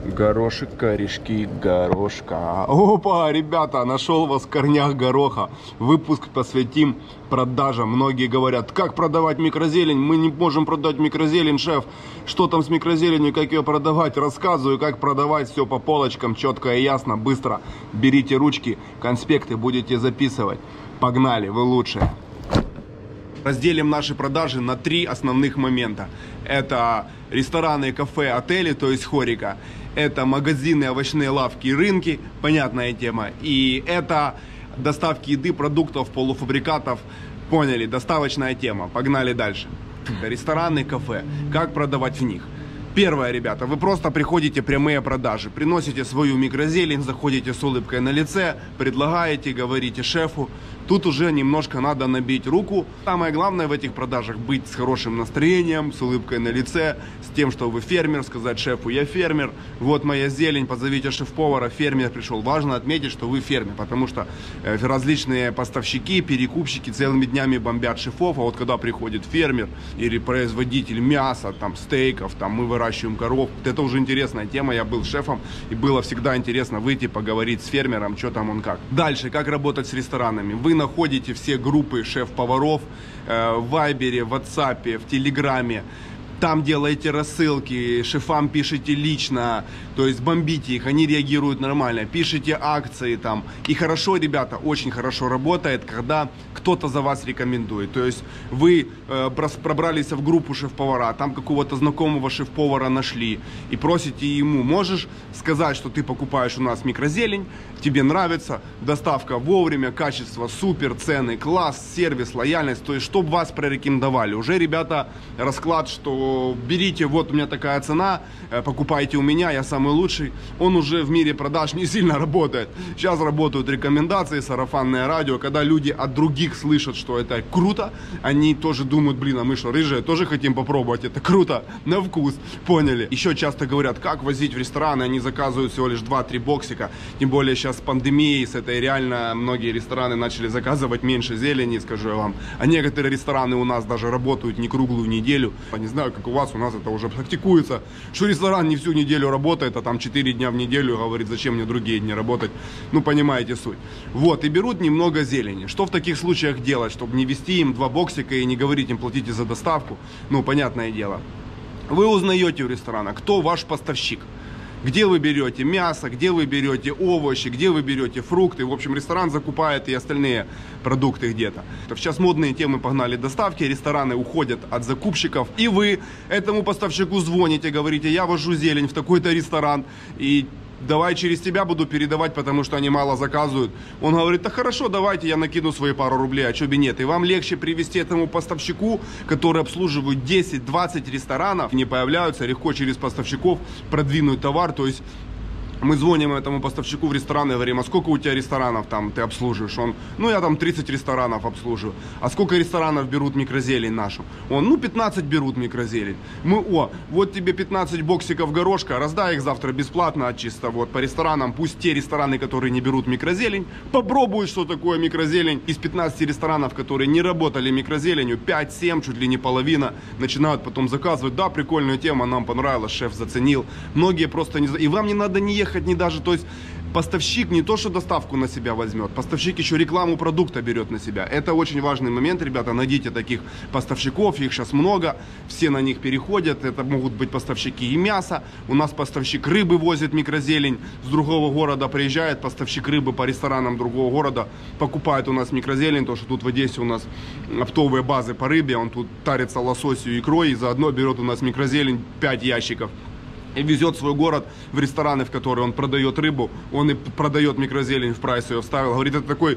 Горошек, корешки, горошка. Опа, ребята, нашел вас в корнях гороха. Выпуск посвятим продажам. Многие говорят, как продавать микрозелень? Мы не можем продать микрозелень, шеф. Что там с микрозеленью, как ее продавать? Рассказываю, как продавать, все по полочкам, четко и ясно, быстро. Берите ручки, конспекты, будете записывать. Погнали, вы лучшие. Разделим наши продажи на 3 основных момента. Это рестораны, кафе, отели, то есть хорика. Это магазины, овощные лавки и рынки, понятная тема. И это доставки еды, продуктов, полуфабрикатов. Поняли, доставочная тема. Погнали дальше. Рестораны, кафе. Как продавать в них? Первое, ребята, вы просто приходите прямые продажи, приносите свою микрозелень, заходите с улыбкой на лице, предлагаете, говорите шефу. Тут уже немножко надо набить руку. Самое главное в этих продажах быть с хорошим настроением, с улыбкой на лице, с тем, что вы фермер, сказать шефу: я фермер, вот моя зелень, позовите шеф-повара, фермер пришел. Важно отметить, что вы фермер, потому что различные поставщики, перекупщики целыми днями бомбят шефов, а вот когда приходит фермер или производитель мяса, там, стейков, там, мы выращиваем коров, это уже интересная тема. Я был шефом, и было всегда интересно выйти, поговорить с фермером, что там он как. Дальше, как работать с ресторанами. Вы находите все группы шеф-поваров в Вайбере, в WhatsApp, в Телеграме. Там делаете рассылки, шефам пишите лично, то есть бомбите их, они реагируют нормально, пишите акции там. И хорошо, ребята, очень хорошо работает, когда кто-то за вас рекомендует. То есть вы пробрались в группу шеф-повара, там какого-то знакомого шеф-повара нашли и просите ему: можешь сказать, что ты покупаешь у нас микрозелень, тебе нравится, доставка вовремя, качество супер, цены класс, сервис, лояльность, то есть чтобы вас прорекомендовали. Уже, ребята, расклад, что берите, вот у меня такая цена, покупайте у меня, я самый лучший. Он уже в мире продаж не сильно работает. Сейчас работают рекомендации, сарафанное радио, когда люди от других слышат, что это круто, они тоже думают: блин, а мы что, рыжие, тоже хотим попробовать, это круто, на вкус, поняли. Еще часто говорят, как возить в рестораны, они заказывают всего лишь 2-3 боксика, тем более сейчас с пандемией, с этой реально многие рестораны начали заказывать меньше зелени, скажу я вам. А некоторые рестораны у нас даже работают не круглую неделю, я не знаю, как у вас, у нас это уже практикуется, что ресторан не всю неделю работает, а там 4 дня в неделю, говорит, зачем мне другие дни работать, ну понимаете суть. Вот, и берут немного зелени. Что в таких случаях делать, чтобы не вести им 2 боксика и не говорить им: платите за доставку? Ну, понятное дело. Вы узнаете у ресторана, кто ваш поставщик. Где вы берете мясо, где вы берете овощи, где вы берете фрукты. В общем, ресторан закупает и остальные продукты где-то. Сейчас модные темы погнали доставки, рестораны уходят от закупщиков. И вы этому поставщику звоните, говорите: я вожу зелень в такой-то ресторан, и давай через тебя буду передавать, потому что они мало заказывают. Он говорит: да хорошо, давайте я накину свои пару рублей, а что бы нет. И вам легче привести этому поставщику, который обслуживает 10-20 ресторанов, не появляются, легко через поставщиков продвинуть товар. То есть мы звоним этому поставщику в ресторан и говорим: а сколько у тебя ресторанов там ты обслуживаешь? Он: ну я там 30 ресторанов обслуживаю. А сколько ресторанов берут микрозелень нашу? Он: ну 15 берут микрозелень. Мы: о, вот тебе 15 боксиков горошка, раздай их завтра бесплатно, чисто вот по ресторанам. Пусть те рестораны, которые не берут микрозелень, попробуют, что такое микрозелень. Из 15 ресторанов, которые не работали микрозеленью, 5-7, чуть ли не половина, начинают потом заказывать: да, прикольная тема, нам понравилось, шеф заценил. Многие просто не... И вам не надо не ехать, не даже, то есть поставщик не то, что доставку на себя возьмет, поставщик еще рекламу продукта берет на себя. Это очень важный момент, ребята, найдите таких поставщиков, их сейчас много, все на них переходят. Это могут быть поставщики и мяса, у нас поставщик рыбы возит микрозелень, с другого города приезжает поставщик рыбы по ресторанам другого города, покупает у нас микрозелень, то что тут в Одессе у нас оптовые базы по рыбе, он тут тарится лососью, икрой, и заодно берет у нас микрозелень 5 ящиков. И везет свой город в рестораны, в которые он продает рыбу, он и продает микрозелень, в прайс ее вставил. Говорит, это такой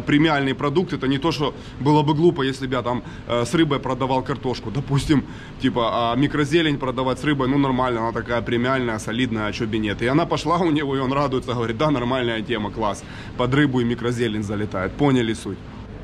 премиальный продукт, это не то, что было бы глупо, если бы я там с рыбой продавал картошку, допустим, типа, а микрозелень продавать с рыбой, ну нормально, она такая премиальная, солидная, а чё бы нет. И она пошла у него, и он радуется, говорит: да, нормальная тема, класс, под рыбу и микрозелень залетает, поняли суть.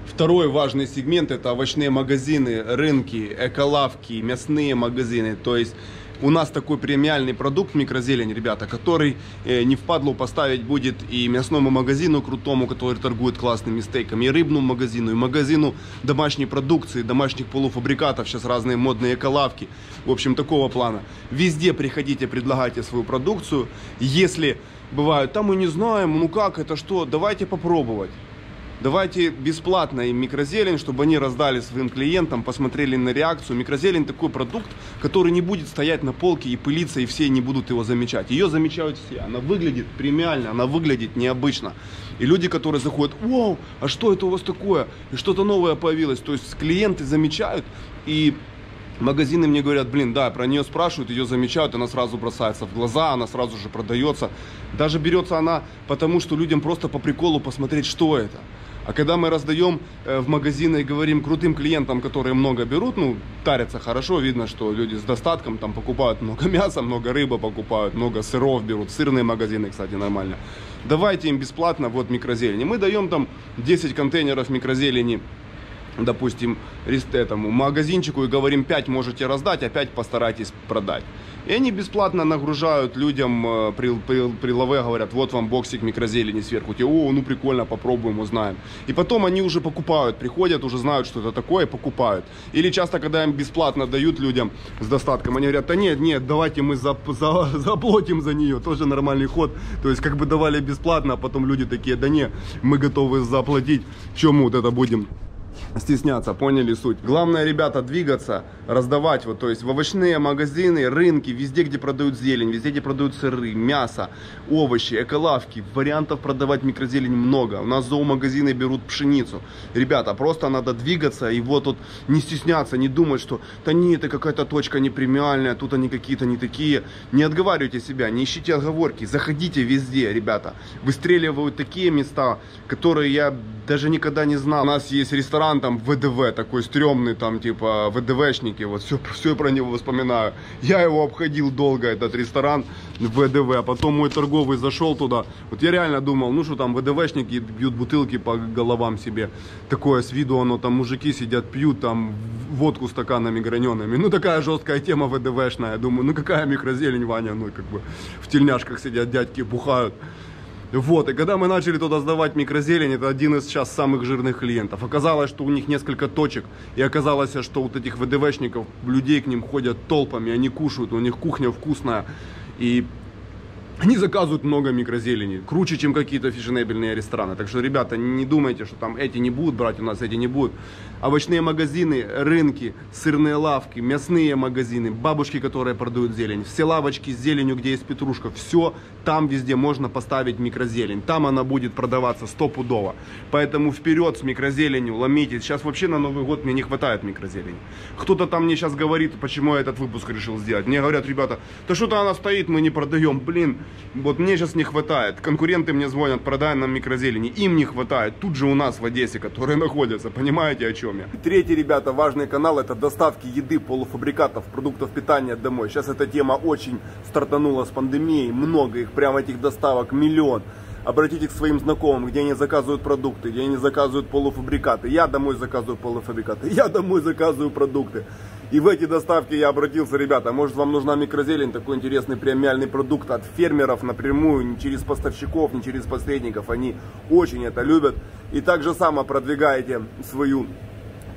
Второй важный сегмент — это овощные магазины, рынки, эколавки, мясные магазины, то есть у нас такой премиальный продукт микрозелень, ребята, который не впадло поставить будет и мясному магазину крутому, который торгует классными стейками, и рыбному магазину, и магазину домашней продукции, домашних полуфабрикатов, сейчас разные модные эколавки, в общем, такого плана. Везде приходите, предлагайте свою продукцию. Если бывают, там мы не знаем, ну как, это что, давайте попробовать. Давайте бесплатно им микрозелень, чтобы они раздали своим клиентам, посмотрели на реакцию. Микрозелень такой продукт, который не будет стоять на полке и пылиться, и все не будут его замечать. Ее замечают все. Она выглядит премиально, она выглядит необычно. И люди, которые заходят, вау, а что это у вас такое? И что-то новое появилось. То есть клиенты замечают, и магазины мне говорят, блин, да, про нее спрашивают, ее замечают, она сразу бросается в глаза, она сразу же продается. Даже берется она потому, что людям просто по приколу посмотреть, что это. А когда мы раздаем в магазины и говорим крутым клиентам, которые много берут, ну, тарятся хорошо, видно, что люди с достатком там покупают много мяса, много рыбы покупают, много сыров берут, сырные магазины, кстати, нормально. Давайте им бесплатно вот микрозелени. Мы даем там 10 контейнеров микрозелени, допустим, этому магазинчику и говорим, 5 можете раздать, а 5 постарайтесь продать. И они бесплатно нагружают людям при лаве, говорят, вот вам боксик микрозелени сверху. Те, о, ну прикольно, попробуем, узнаем. И потом они уже покупают, приходят, уже знают, что это такое, покупают. Или часто, когда им бесплатно дают людям с достатком, они говорят, да нет, давайте мы заплатим за нее. Тоже нормальный ход. То есть, как бы давали бесплатно, а потом люди такие, да не, мы готовы заплатить. Чем мы вот это будем стесняться, поняли суть? Главное, ребята, двигаться, раздавать, вот, то есть в овощные магазины, рынки, везде, где продают зелень, везде, где продают сыры, мясо, овощи, эколавки, вариантов продавать микрозелень много. У нас зоомагазины берут пшеницу. Ребята, просто надо двигаться и вот тут не стесняться, не думать, что да нет, это какая-то точка не премиальная, тут они какие-то не такие. Не отговаривайте себя, не ищите отговорки, заходите везде, ребята. Выстреливают такие места, которые я даже никогда не знал. У нас есть ресторан там ВДВ, такой стрёмный, там типа ВДВшники, вот все про него вспоминаю. Я его обходил долго, этот ресторан ВДВ, а потом мой торговый зашел туда. Вот я реально думал, ну что там ВДВшники бьют бутылки по головам себе. Такое с виду оно, там мужики сидят, пьют там водку стаканами гранеными. Ну такая жесткая тема ВДВшная. Я думаю, ну какая микрозелень, Ваня, ну как бы в тельняшках сидят дядьки, бухают. Вот, и когда мы начали туда сдавать микрозелень, это один из сейчас самых жирных клиентов. Оказалось, что у них несколько точек, и оказалось, что вот этих ВДВшников, людей к ним ходят толпами, они кушают, у них кухня вкусная, и они заказывают много микрозелени, круче, чем какие-то фешенебельные рестораны. Так что, ребята, не думайте, что там эти не будут брать, у нас эти не будут. Овощные магазины, рынки, сырные лавки, мясные магазины, бабушки, которые продают зелень, все лавочки с зеленью, где есть петрушка, все там везде можно поставить микрозелень. Там она будет продаваться стопудово. Поэтому вперед с микрозеленью, ломите. Сейчас вообще на Новый год мне не хватает микрозелени. Кто-то там мне сейчас говорит, почему я этот выпуск решил сделать. Мне говорят, ребята, да что-то она стоит, мы не продаем. Блин, вот мне сейчас не хватает. Конкуренты мне звонят, продай нам микрозелени. Им не хватает. Тут же у нас в Одессе, которые находятся. Понимаете, о чем я? Третий, ребята, важный канал — это доставки еды, полуфабрикатов, продуктов питания домой. Сейчас эта тема очень стартанула с пандемией. Много их, прямо этих доставок, миллион. Обратитесь к своим знакомым, где они заказывают продукты, где они заказывают полуфабрикаты. Я домой заказываю полуфабрикаты, я домой заказываю продукты. И в эти доставки я обратился, ребята, может вам нужна микрозелень, такой интересный премиальный продукт от фермеров напрямую, не через поставщиков, не через посредников. Они очень это любят. И так же само продвигаете свою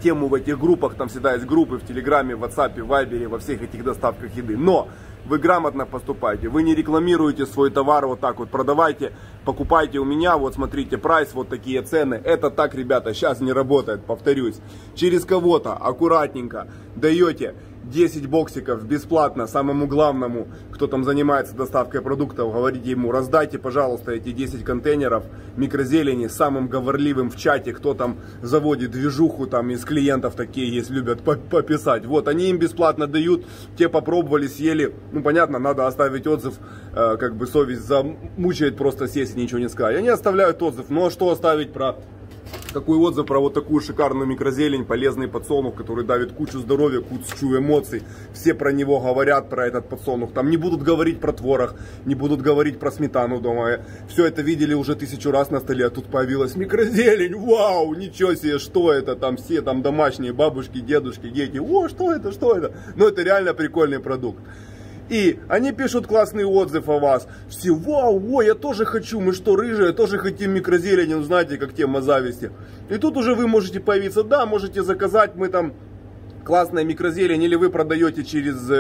тему в этих группах, там всегда есть группы в Телеграме, в WhatsApp, в Вайбере, во всех этих доставках еды. Но вы грамотно поступаете, вы не рекламируете свой товар вот так вот, продавайте, покупайте у меня, вот смотрите, прайс, вот такие цены. Это так, ребята, сейчас не работает, повторюсь. Через кого-то аккуратненько даете 10 боксиков бесплатно самому главному, кто там занимается доставкой продуктов, говорите ему, раздайте, пожалуйста, эти 10 контейнеров микрозелени самым говорливым в чате, кто там заводит движуху, там из клиентов такие есть, любят пописать. Вот, они им бесплатно дают, те попробовали, съели, ну понятно, надо оставить отзыв, как бы совесть замучает просто сесть и ничего не сказать. Они оставляют отзыв, ну а что оставить про... Какой отзыв про вот такую шикарную микрозелень, полезный подсолнух, который давит кучу здоровья, кучу эмоций. Все про него говорят, про этот подсолнух. Там не будут говорить про творог, не будут говорить про сметану дома. Все это видели уже 1000 раз на столе, а тут появилась микрозелень. Вау, ничего себе, что это? Там все там домашние бабушки, дедушки, дети. О, что это, что это? Ну это реально прикольный продукт. И они пишут классный отзыв о вас. Все, вау, ой, я тоже хочу, мы что, рыжие, тоже хотим микрозелень, ну, знаете, как тема зависти. И тут уже вы можете появиться, да, можете заказать, мы там классная микрозелень, или вы продаете через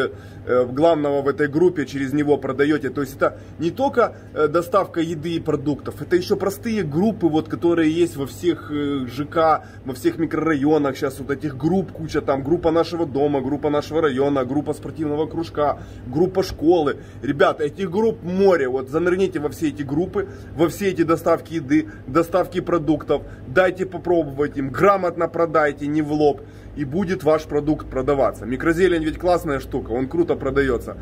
главного в этой группе, через него продаете. То есть это не только доставка еды и продуктов, это еще простые группы, вот, которые есть во всех ЖК, во всех микрорайонах. Сейчас вот этих групп куча, там группа нашего дома, группа нашего района, группа спортивного кружка, группа школы. Ребята, этих групп море, вот занырните во все эти группы, во все эти доставки еды, доставки продуктов, дайте попробовать им, грамотно продайте, не в лоб. И будет ваш продукт продаваться. Микрозелень ведь классная штука, он круто продается.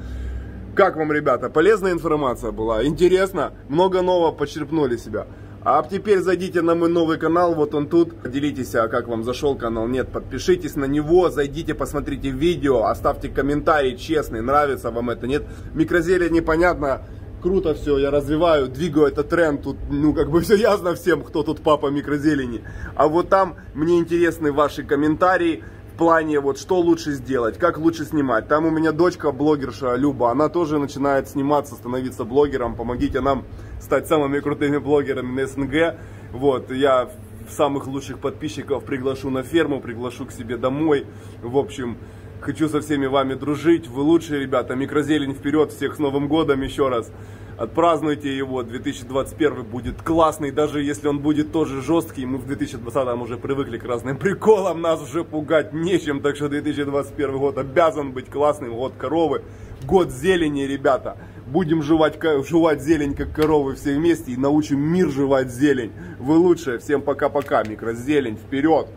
Как вам, ребята, полезная информация была? Интересно? Много нового почерпнули себя. А теперь зайдите на мой новый канал, вот он тут. Делитесь, как вам зашел канал, нет, подпишитесь на него, зайдите, посмотрите видео, оставьте комментарий честный, нравится вам это, нет. Микрозелень непонятно. Круто все, я развиваю, двигаю этот тренд, тут, ну, как бы все ясно всем, кто тут папа микрозелени. А вот там мне интересны ваши комментарии в плане, вот, что лучше сделать, как лучше снимать. Там у меня дочка, блогерша Люба, она тоже начинает сниматься, становиться блогером. Помогите нам стать самыми крутыми блогерами на СНГ. Вот, я самых лучших подписчиков приглашу на ферму, приглашу к себе домой. В общем, хочу со всеми вами дружить, вы лучшие, ребята, микрозелень вперед, всех с Новым годом еще раз, отпразднуйте его, 2021 будет классный, даже если он будет тоже жесткий, мы в 2020 уже привыкли к разным приколам, нас уже пугать нечем, так что 2021 год обязан быть классным, год коровы, год зелени, ребята, будем жевать зелень как коровы все вместе и научим мир жевать зелень, вы лучшие, всем пока-пока, микрозелень вперед!